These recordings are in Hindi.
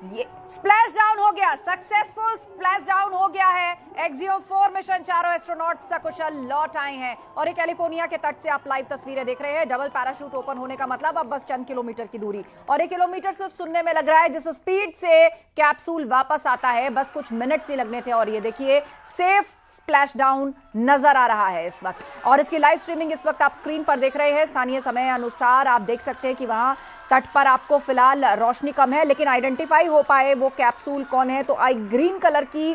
ये स्प्लैश डाउन हो गया, सक्सेसफुल स्प्लैश डाउन हो गया है। एक्सियोम 4 मिशन, चारों एस्ट्रोनॉट सकुशल लौट आए हैं और ये कैलिफोर्निया के तट से आप लाइव तस्वीरें देख रहे हैं। डबल पैराशूट ओपन होने का मतलब अब बस चंद किलोमीटर की दूरी, और ये किलोमीटर सिर्फ सुनने में लग रहा है। जिस स्पीड से कैप्सूल वापस आता है बस कुछ मिनट ही लगने थे, और ये देखिए सेफ स्प्लैश डाउन नजर आ रहा है इस वक्त। और इसकी लाइव स्ट्रीमिंग इस वक्त आप स्क्रीन पर देख रहे हैं। स्थानीय समय अनुसार आप देख सकते हैं कि वहां तट पर आपको फिलहाल रोशनी कम है, लेकिन आइडेंटिफाई हो पाए वो कैप्सूल कौन है तो आई ग्रीन कलर की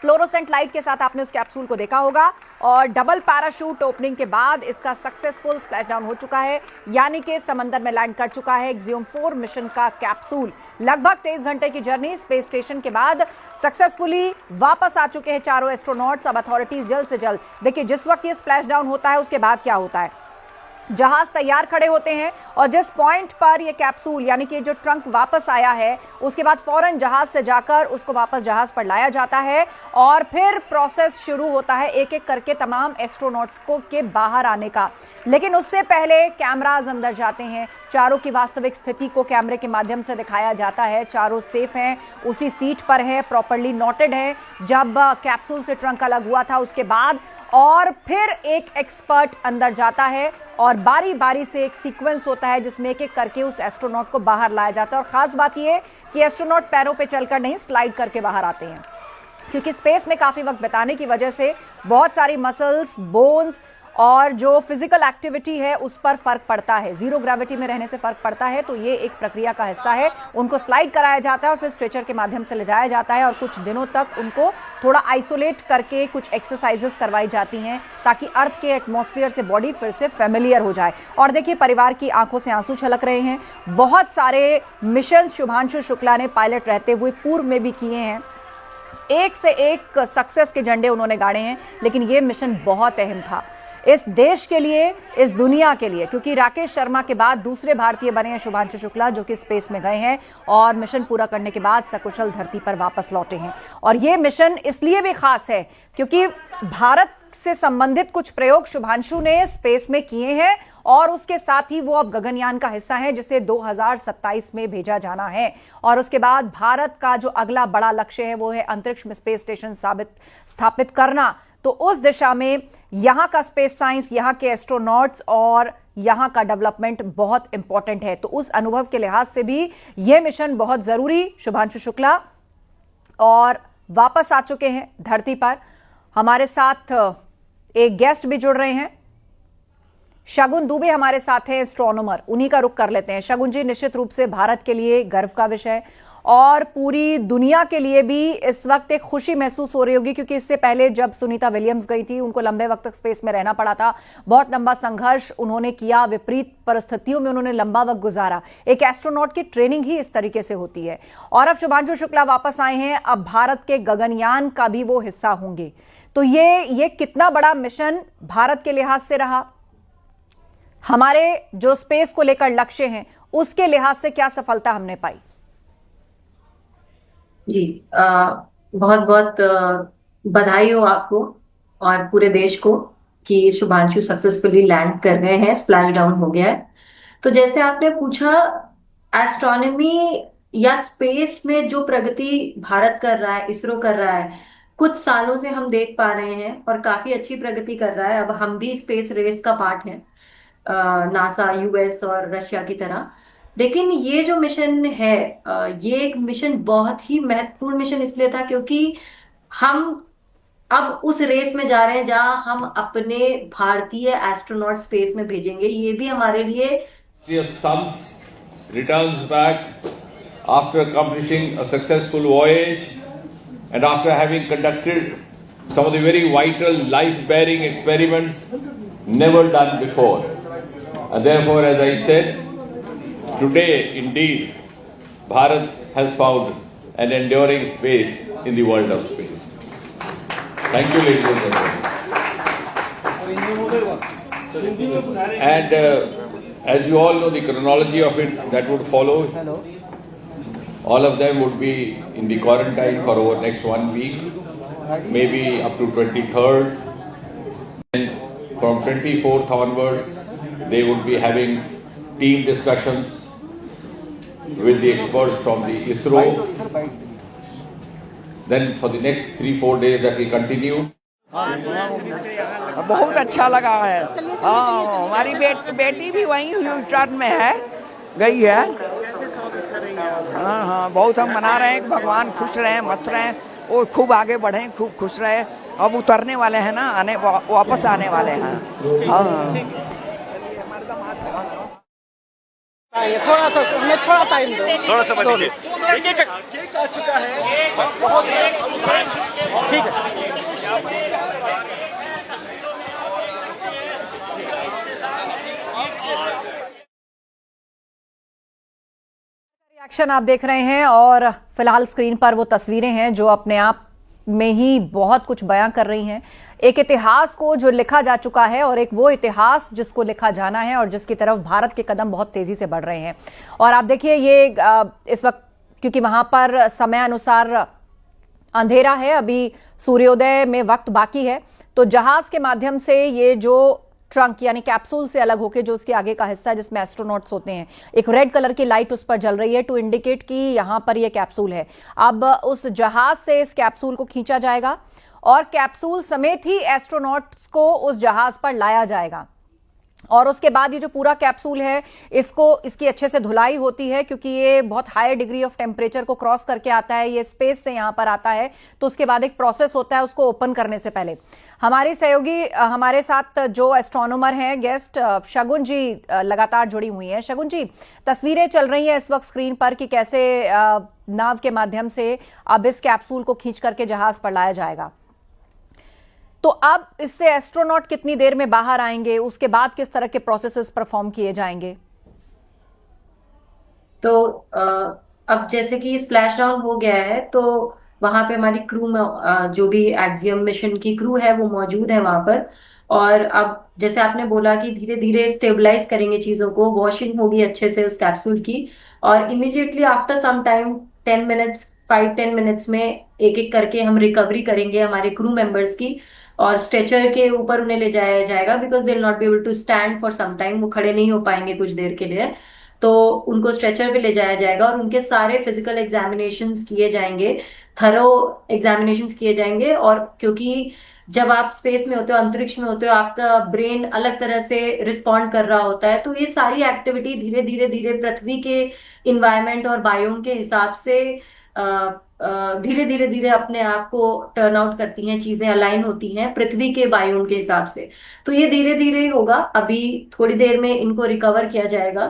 फ्लोरोसेंट लाइट के साथ आपने उस कैप्सूल को देखा होगा। और डबल पैराशूट ओपनिंग के बाद इसका सक्सेसफुल स्प्लैश डाउन हो चुका है, यानी कि समंदर में लैंड कर चुका है एक्सियोम 4 मिशन का कैप्सूल। लगभग 23 घंटे की जर्नी स्पेस स्टेशन के बाद सक्सेसफुली वापस आ चुके हैं चारों एस्ट्रोनॉट्स। अब अथॉरिटीज जल्द से जल्द, देखिए जिस वक्त ये स्प्लैश डाउन होता है उसके बाद क्या होता है, जहाज तैयार खड़े होते हैं और जिस पॉइंट पर ये कैप्सूल यानी कि जो ट्रंक वापस आया है उसके बाद फौरन जहाज से जाकर उसको वापस जहाज पर लाया जाता है और फिर प्रोसेस शुरू होता है एक एक करके तमाम एस्ट्रोनॉट्स को के बाहर आने का। लेकिन उससे पहले कैमराज अंदर जाते हैं, चारों की वास्तविक स्थिति को कैमरे के माध्यम से दिखाया जाता है। चारों सेफ हैं, उसी सीट पर है, प्रॉपर्ली नोटेड है जब कैप्सूल से ट्रंक अलग हुआ था उसके बाद। और फिर एक एक्सपर्ट अंदर जाता है और बारी बारी से एक सीक्वेंस होता है जिसमें एक एक करके उस एस्ट्रोनॉट को बाहर लाया जाता है। और खास बात यह कि एस्ट्रोनॉट पैरों पे चलकर नहीं, स्लाइड करके बाहर आते हैं, क्योंकि स्पेस में काफी वक्त बिताने की वजह से बहुत सारी मसल्स, बोन्स और जो फिजिकल एक्टिविटी है उस पर फर्क पड़ता है। जीरो ग्रेविटी में रहने से फर्क पड़ता है, तो ये एक प्रक्रिया का हिस्सा है। उनको स्लाइड कराया जाता है और फिर स्ट्रेचर के माध्यम से ले जाया जाता है और कुछ दिनों तक उनको थोड़ा आइसोलेट करके कुछ एक्सरसाइजेस करवाई जाती हैं ताकि अर्थ के एटमॉस्फेयर से बॉडी फिर से फेमिलियर हो जाए। और देखिए परिवार की आंखों से आंसू छलक रहे हैं। बहुत सारे मिशन शुभांशु शुक्ला ने पायलट रहते हुए पूर्व में भी किए हैं, एक से एक सक्सेस के झंडे उन्होंने गाड़े हैं, लेकिन यह मिशन बहुत अहम था इस देश के लिए, इस दुनिया के लिए, क्योंकि राकेश शर्मा के बाद दूसरे भारतीय बने हैं शुभांशु शुक्ला, जो कि स्पेस में गए हैं और मिशन पूरा करने के बाद सकुशल धरती पर वापस लौटे हैं। और ये मिशन इसलिए भी खास है क्योंकि भारत से संबंधित कुछ प्रयोग शुभांशु ने स्पेस में किए हैं और उसके साथ ही वो अब गगनयान का हिस्सा है जिसे 2027 में भेजा जाना है। और उसके बाद भारत का जो अगला बड़ा लक्ष्य है वो है अंतरिक्ष में स्पेस स्टेशन स्थापित करना। तो उस दिशा में यहां का स्पेस साइंस, यहां के एस्ट्रोनॉट्स और यहां का डेवलपमेंट बहुत इंपॉर्टेंट है। तो उस अनुभव के लिहाज से भी यह मिशन बहुत जरूरी। शुभांशु शुक्ला और वापस आ चुके हैं धरती पर। हमारे साथ एक गेस्ट भी जुड़ रहे हैं, शगुन दुबे हमारे साथ हैं, एस्ट्रोनॉमर। उन्हीं का रुख कर लेते हैं। शगुन जी, निश्चित रूप से भारत के लिए गर्व का विषय और पूरी दुनिया के लिए भी इस वक्त एक खुशी महसूस हो रही होगी, क्योंकि इससे पहले जब सुनीता विलियम्स गई थी उनको लंबे वक्त तक स्पेस में रहना पड़ा था, बहुत लंबा संघर्ष उन्होंने किया, विपरीत परिस्थितियों में उन्होंने लंबा वक्त गुजारा। एक एस्ट्रोनॉट की ट्रेनिंग ही इस तरीके से होती है। और अब शुभांशु शुक्ला वापस आए हैं, अब भारत के गगनयान का भी वो हिस्सा होंगे। तो ये कितना बड़ा मिशन भारत के लिहाज से रहा, हमारे जो स्पेस को लेकर लक्ष्य हैं उसके लिहाज से क्या सफलता हमने पाई? जी, बहुत बहुत बधाई हो आपको और पूरे देश को कि शुभांशु सक्सेसफुली लैंड कर गए हैं, स्प्लैश डाउन हो गया है। तो जैसे आपने पूछा, एस्ट्रोनॉमी या स्पेस में जो प्रगति भारत कर रहा है, इसरो कर रहा है, कुछ सालों से हम देख पा रहे हैं और काफी अच्छी प्रगति कर रहा है। अब हम भी स्पेस रेस का पार्ट हैं, नासा, यूएस और रशिया की तरह। लेकिन ये जो मिशन है, ये एक मिशन बहुत ही महत्वपूर्ण मिशन इसलिए था क्योंकि हम अब उस रेस में जा रहे हैं जहां हम अपने भारतीय एस्ट्रोनॉट स्पेस में भेजेंगे। ये भी हमारे लिए sons returns back after accomplishing a successful voyage and after having conducted some of the very vital life-bearing experiments never done before. And therefore, as I said, today indeed Bharat has found an enduring space in the world of space. Thank you, ladies and gentlemen. And as you all know, the chronology of it that would follow, all of them would be in the quarantine for over next 1 week, maybe up to 23rd. And from 24th onwards, they would be having team discussions with the experts from the ISRO. Then for the next 3-4 days that will continue. बहुत अच्छा लगा है। हाँ, हमारी बेटी भी वहीं ह्यूस्टन में है, गई है। हाँ हाँ, बहुत हम मना रहे हैं कि भगवान खुश रहें, मस्त रहें, वो खूब आगे बढ़ें, खूब खुश रहे। अब उतरने वाले हैं ना, वापस आने वाले हैं। हाँ, थोड़ा सा हमें थोड़ा टाइम दो, थोड़ा समझ लीजिए। केक आ चुका है, ठीक है। रिएक्शन आप देख रहे हैं और फिलहाल स्क्रीन पर वो तस्वीरें हैं जो अपने आप में ही बहुत कुछ बयां कर रही हैं। एक इतिहास को जो लिखा जा चुका है और एक वो इतिहास जिसको लिखा जाना है और जिसकी तरफ भारत के कदम बहुत तेजी से बढ़ रहे हैं। और आप देखिए ये इस वक्त क्योंकि वहां पर समय अनुसार अंधेरा है, अभी सूर्योदय में वक्त बाकी है, तो जहाज के माध्यम से ये जो ट्रंक यानी कैप्सूल से अलग होकर जो उसके आगे का हिस्सा है जिसमें एस्ट्रोनॉट्स होते हैं, एक रेड कलर की लाइट उस पर जल रही है टू इंडिकेट कि यहां पर यह कैप्सूल है। अब उस जहाज से इस कैप्सूल को खींचा जाएगा और कैप्सूल समेत ही एस्ट्रोनॉट्स को उस जहाज पर लाया जाएगा। और उसके बाद ये जो पूरा कैप्सूल है इसकी अच्छे से धुलाई होती है क्योंकि ये बहुत हाई डिग्री ऑफ टेम्परेचर को क्रॉस करके आता है, ये स्पेस से यहां पर आता है, तो उसके बाद एक प्रोसेस होता है उसको ओपन करने से पहले। हमारी सहयोगी हमारे साथ जो एस्ट्रोनॉमर हैं गेस्ट शगुन जी लगातार जुड़ी हुई हैं। शगुन जी, तस्वीरें चल रही हैं इस वक्त स्क्रीन पर कि कैसे नाव के माध्यम से अब इस कैप्सूल को खींच करके जहाज पर लाया जाएगा। तो अब इससे एस्ट्रोनॉट कितनी देर में बाहर आएंगे, उसके बाद किस तरह के प्रोसेसेस परफॉर्म किए जाएंगे? तो अब जैसे कि स्प्लैश डाउन हो गया है तो वहां पे हमारी क्रू में जो भी एक्सियम मिशन की क्रू है वो मौजूद है वहां पर। और अब जैसे आपने बोला कि धीरे धीरे स्टेबलाइज करेंगे चीजों को, वॉशिंग होगी अच्छे से उस कैप्सूल की और immediately after some time 10 minutes 5-10 minutes में एक एक करके हम रिकवरी करेंगे हमारे क्रू मेंबर्स की और स्ट्रेचर के ऊपर उन्हें ले जाया जाएगा because they will not be able to stand for some time, वो खड़े नहीं हो पाएंगे कुछ देर के लिए। तो उनको स्ट्रेचर पे ले जाया जाएगा और उनके सारे फिजिकल एग्जामिनेशंस किए जाएंगे, थरो एग्जामिनेशंस किए जाएंगे। और क्योंकि जब आप स्पेस में होते हो, अंतरिक्ष में होते हो, आपका ब्रेन अलग तरह से रिस्पॉन्ड कर रहा होता है, तो ये सारी एक्टिविटी धीरे धीरे धीरे पृथ्वी के इन्वायरमेंट और बायोम के हिसाब से धीरे धीरे धीरे अपने आप को टर्न आउट करती हैं, चीजें अलाइन होती हैं पृथ्वी के बायोम के हिसाब से। तो ये धीरे धीरे होगा, अभी थोड़ी देर में इनको रिकवर किया जाएगा,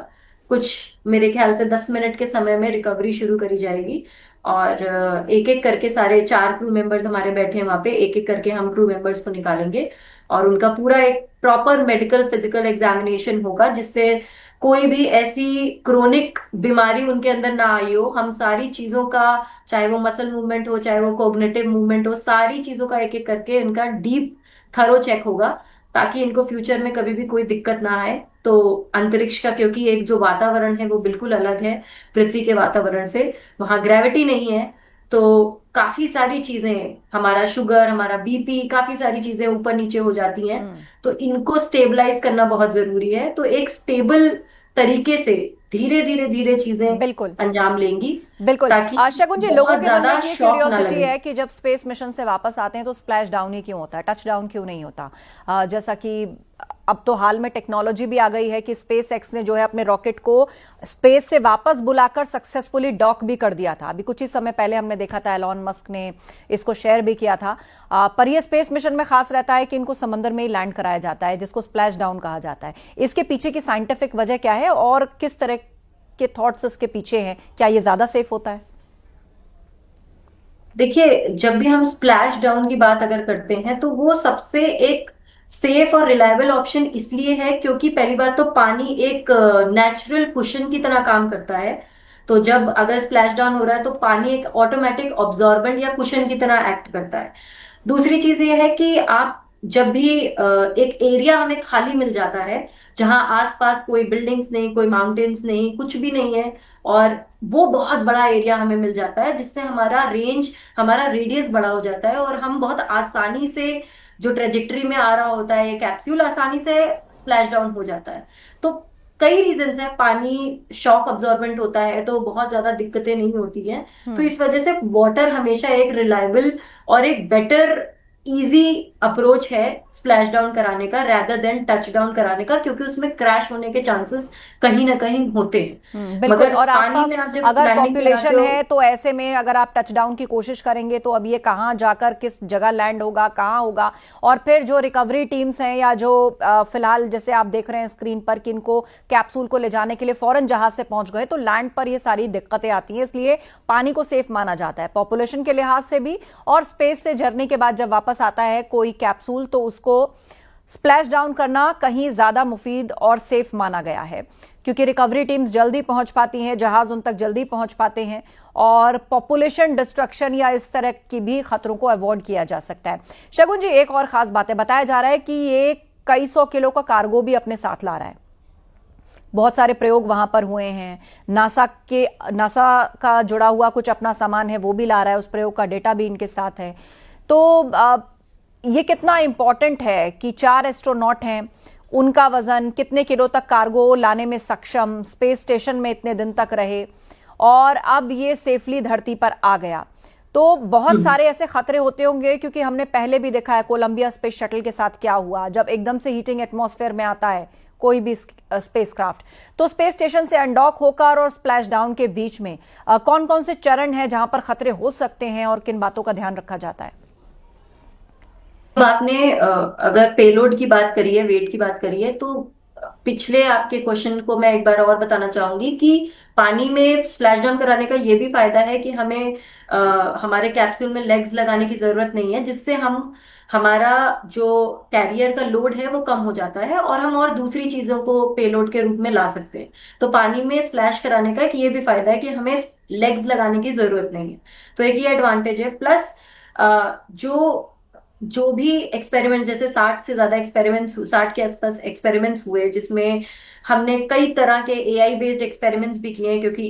कुछ मेरे ख्याल से 10 मिनट के समय में रिकवरी शुरू करी जाएगी। और एक एक करके सारे 4 क्रू मेंबर्स हमारे बैठे हैं वहां पे, एक एक करके हम क्रू मेंबर्स को निकालेंगे और उनका पूरा एक प्रॉपर मेडिकल फिजिकल एग्जामिनेशन होगा जिससे कोई भी ऐसी क्रोनिक बीमारी उनके अंदर ना आई हो। हम सारी चीजों का, चाहे वो मसल मूवमेंट हो, चाहे वो कोग्निटिव मूवमेंट हो, सारी चीजों का एक एक करके इनका डीप थरो चेक होगा ताकि इनको फ्यूचर में कभी भी कोई दिक्कत ना आए। तो अंतरिक्ष का क्योंकि एक जो वातावरण है वो बिल्कुल अलग है पृथ्वी के वातावरण से, वहां ग्रेविटी नहीं है, तो काफी सारी चीजें, हमारा शुगर, हमारा बीपी, काफी सारी चीजें ऊपर नीचे हो जाती हैं। तो इनको स्टेबलाइज करना बहुत जरूरी है। तो एक स्टेबल तरीके से धीरे धीरे धीरे चीजें बिल्कुल अंजाम लेंगी। बिल्कुल। शगुन जी, लोगों के मन में ये क्यूरियोसिटी है कि जब स्पेस मिशन से वापस आते हैं तो स्प्लैश डाउन ही क्यों होता है, टच डाउन क्यों नहीं होता? जैसा कि अब तो हाल में टेक्नोलॉजी भी आ गई है कि स्पेस एक्स ने जो है अपने रॉकेट को स्पेस से वापस बुलाकर सक्सेसफुली डॉक भी कर दिया था। अभी कुछ ही समय पहले हमने देखा था एलॉन मस्क ने इसको शेयर भी किया था। पर यह स्पेस मिशन में खास रहता है कि इनको समंदर में ही लैंड कराया जाता है जिसको स्प्लैश डाउन कहा जाता है। इसके पीछे की साइंटिफिक वजह क्या है और किस तरह के थॉट्स इसके पीछे हैं? क्या ये ज्यादा सेफ होता है? देखिए, जब भी हम स्प्लैश डाउन की बात अगर करते हैं तो वो सबसे एक सेफ और रिलायबल ऑप्शन इसलिए है क्योंकि पहली बात तो पानी एक नेचुरल कुशन की तरह काम करता है। तो जब अगर स्प्लैश डाउन हो रहा है तो पानी एक ऑटोमेटिक ऑब्जॉर्बेंट या कुशन की तरह एक्ट करता है। दूसरी चीज ये है कि आप जब भी एक एरिया हमें खाली मिल जाता है जहां आसपास कोई बिल्डिंग्स नहीं, कोई माउंटेन्स नहीं, कुछ भी नहीं है, और वो बहुत बड़ा एरिया हमें मिल जाता है जिससे हमारा रेंज, हमारा रेडियस बड़ा हो जाता है और हम बहुत आसानी से, जो ट्रेजेक्टरी में आ रहा होता है ये कैप्सूल, आसानी से स्प्लैश डाउन हो जाता है। तो कई रीजंस है। पानी शॉक अब्जॉर्बेंट होता है तो बहुत ज्यादा दिक्कतें नहीं होती हैं। तो इस वजह से वाटर हमेशा एक रिलायबल और एक बेटर इजी अप्रोच है स्प्लैश डाउन कराने का, रैदर देन टच डाउन कराने का, क्योंकि उसमें क्रैश होने के चांसेस कहीं ना कहीं होते हैं। बिल्कुल। मगर और पानी आसपास में आप जब अगर लैंडिंग पॉपुलेशन कराते हो, है तो ऐसे में अगर आप टच डाउन की कोशिश करेंगे तो अब ये कहाँ जाकर किस जगह लैंड होगा, कहाँ होगा, और फिर जो रिकवरी टीम्स हैं या जो फिलहाल जैसे आप देख रहे हैं स्क्रीन पर कि इनको कैप्सूल को ले जाने के लिए फौरन जहाज से पहुंच गए, तो लैंड पर ये सारी दिक्कतें आती हैं। इसलिए पानी को सेफ माना जाता है पॉपुलेशन के लिहाज से भी, और स्पेस से जर्नी के बाद जब वापस आता है कोई कैप्सूल तो उसको स्प्लैश डाउन करना कहीं ज्यादा मुफीद और सेफ माना गया है, क्योंकि रिकवरी टीम्स जल्दी पहुंच पाती हैं, जहाज उन तक जल्दी पहुंच पाते हैं और पॉपुलेशन डिस्ट्रक्शन या इस तरह की भी खतरों को अवॉइड किया जा सकता है। शगुन जी, एक और खास बात है, बताया जा रहा है कि ये कई 100 किलो का कार्गो भी अपने साथ ला रहा है। बहुत सारे प्रयोग वहां पर हुए हैं, नासा का जुड़ा हुआ कुछ अपना सामान है वो भी ला रहा है, उस प्रयोग का डेटा भी इनके साथ है। तो ये कितना इंपॉर्टेंट है कि 4 एस्ट्रोनॉट हैं, उनका वजन कितने किलो तक कार्गो लाने में सक्षम, स्पेस स्टेशन में इतने दिन तक रहे और अब ये सेफली धरती पर आ गया। तो बहुत सारे ऐसे खतरे होते होंगे, क्योंकि हमने पहले भी देखा है कोलंबिया स्पेस शटल के साथ क्या हुआ जब एकदम से हीटिंग एटमॉस्फेयर में आता है कोई भी स्पेसक्राफ्ट। तो स्पेस स्टेशन से अनडॉक होकर और स्प्लैश डाउन के बीच में कौन कौन से चरण हैं जहां पर खतरे हो सकते हैं और किन बातों का ध्यान रखा जाता है? तो आपने अगर पेलोड की बात करी है, वेट की बात करी है, तो पिछले आपके क्वेश्चन को मैं एक बार और बताना चाहूंगी कि पानी में स्प्लैश डाउन कराने का ये भी फायदा है कि हमें हमारे कैप्सूल में लेग्स लगाने की जरूरत नहीं है, जिससे हमारा जो कैरियर का लोड है वो कम हो जाता है और हम और दूसरी चीजों को पेलोड के रूप में ला सकते हैं। तो पानी में स्प्लैश कराने का एक ये भी फायदा है कि हमें लेग्स लगाने की जरूरत नहीं है, तो एक ये एडवांटेज है। प्लस जो भी एक्सपेरिमेंट, जैसे 60 से ज्यादा एक्सपेरिमेंट्स, 60 के आसपास एक्सपेरिमेंट्स हुए जिसमें हमने कई तरह के एआई बेस्ड एक्सपेरिमेंट्स भी किए हैं, क्योंकि